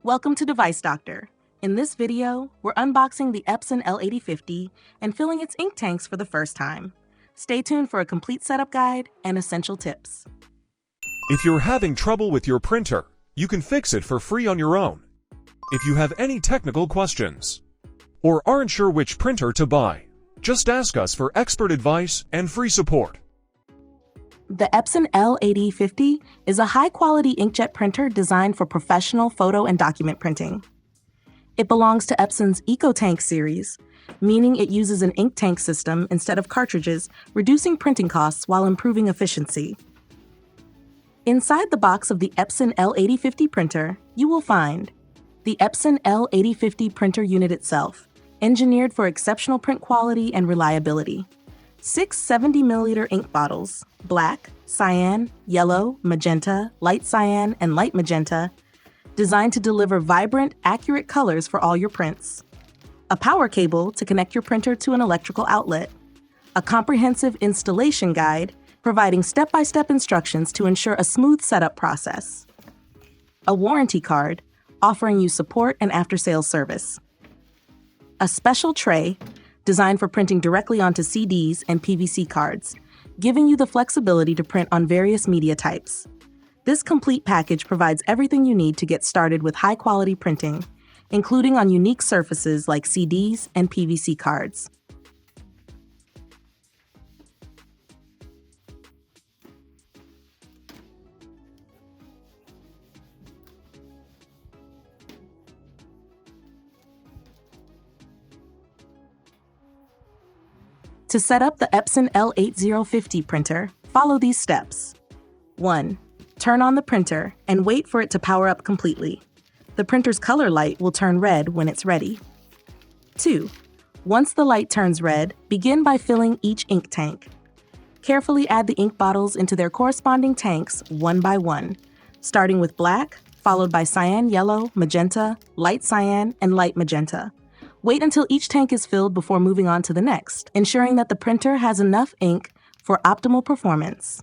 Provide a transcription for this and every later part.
Welcome to Device Doctor. In this video, we're unboxing the Epson L8050 and filling its ink tanks for the first time. Stay tuned for a complete setup guide and essential tips. If you're having trouble with your printer, you can fix it for free on your own. If you have any technical questions or aren't sure which printer to buy, just ask us for expert advice and free support. The Epson L8050 is a high-quality inkjet printer designed for professional photo and document printing. It belongs to Epson's EcoTank series, meaning it uses an ink tank system instead of cartridges, reducing printing costs while improving efficiency. Inside the box of the Epson L8050 printer, you will find the Epson L8050 printer unit itself, engineered for exceptional print quality and reliability. 6 70ml ink bottles, black, cyan, yellow, magenta, light cyan, and light magenta, designed to deliver vibrant, accurate colors for all your prints. A power cable to connect your printer to an electrical outlet. A comprehensive installation guide providing step-by-step instructions to ensure a smooth setup process. A warranty card offering you support and after-sales service. A special tray designed for printing directly onto CDs and PVC cards, giving you the flexibility to print on various media types. This complete package provides everything you need to get started with high-quality printing, including on unique surfaces like CDs and PVC cards. To set up the Epson L8050 printer, follow these steps. 1. Turn on the printer and wait for it to power up completely. The printer's color light will turn red when it's ready. 2. Once the light turns red, begin by filling each ink tank. Carefully add the ink bottles into their corresponding tanks one by one, starting with black, followed by cyan yellow, magenta, light cyan, and light magenta. Wait until each tank is filled before moving on to the next, ensuring that the printer has enough ink for optimal performance.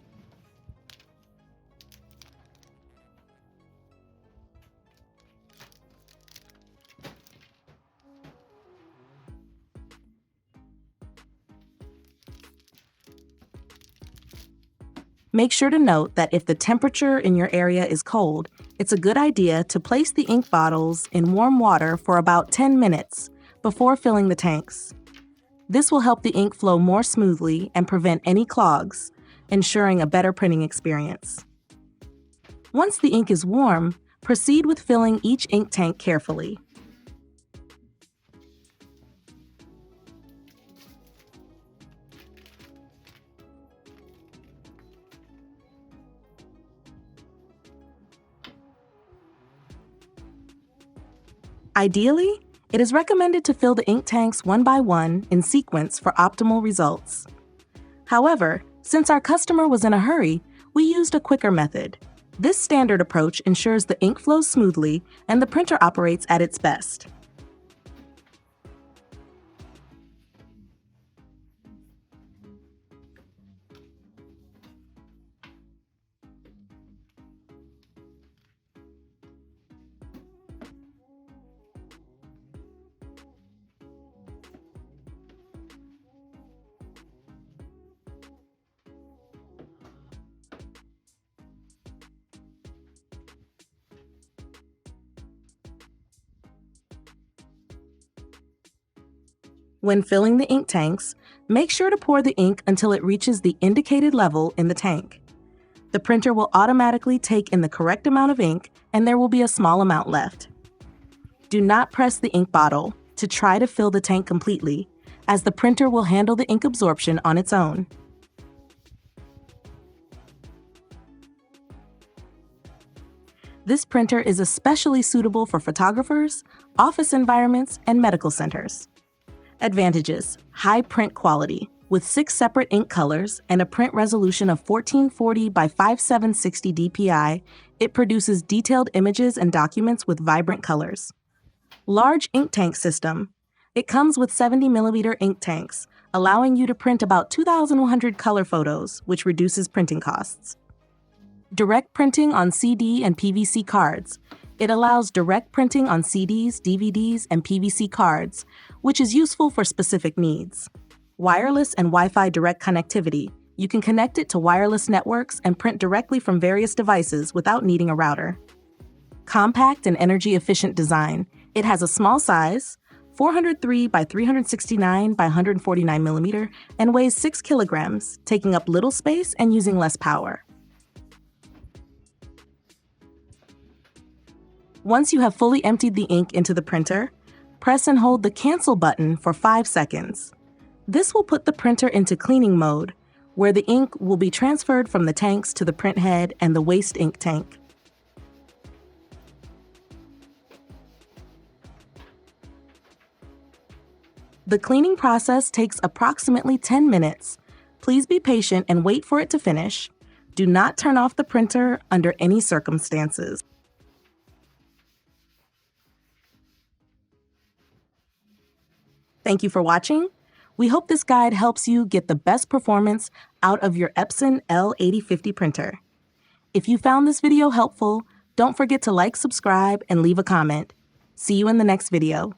Make sure to note that if the temperature in your area is cold, it's a good idea to place the ink bottles in warm water for about 10 minutes before filling the tanks. This will help the ink flow more smoothly and prevent any clogs, ensuring a better printing experience. Once the ink is warm, proceed with filling each ink tank carefully. Ideally, it is recommended to fill the ink tanks one by one in sequence for optimal results. However, since our customer was in a hurry, we used a quicker method. This standard approach ensures the ink flows smoothly and the printer operates at its best. When filling the ink tanks, make sure to pour the ink until it reaches the indicated level in the tank. The printer will automatically take in the correct amount of ink and there will be a small amount left. Do not press the ink bottle to try to fill the tank completely, as the printer will handle the ink absorption on its own. This printer is especially suitable for photographers, office environments, and medical centers. Advantages: high print quality. With 6 separate ink colors and a print resolution of 1440 by 5760 dpi, it produces detailed images and documents with vibrant colors. Large ink tank system. It comes with 70mm ink tanks, allowing you to print about 2,100 color photos, which reduces printing costs. Direct printing on CD and PVC cards. It allows direct printing on CDs, DVDs, and PVC cards, which is useful for specific needs. Wireless and Wi-Fi direct connectivity. You can connect it to wireless networks and print directly from various devices without needing a router. Compact and energy-efficient design. It has a small size, 403 by 369 by 149 millimeter, and weighs 6 kilograms, taking up little space and using less power. Once you have fully emptied the ink into the printer, press and hold the Cancel button for 5 seconds. This will put the printer into cleaning mode, where the ink will be transferred from the tanks to the print head and the waste ink tank. The cleaning process takes approximately 10 minutes. Please be patient and wait for it to finish. Do not turn off the printer under any circumstances. Thank you for watching. We hope this guide helps you get the best performance out of your Epson L8050 printer. If you found this video helpful, don't forget to like, subscribe, and leave a comment. See you in the next video.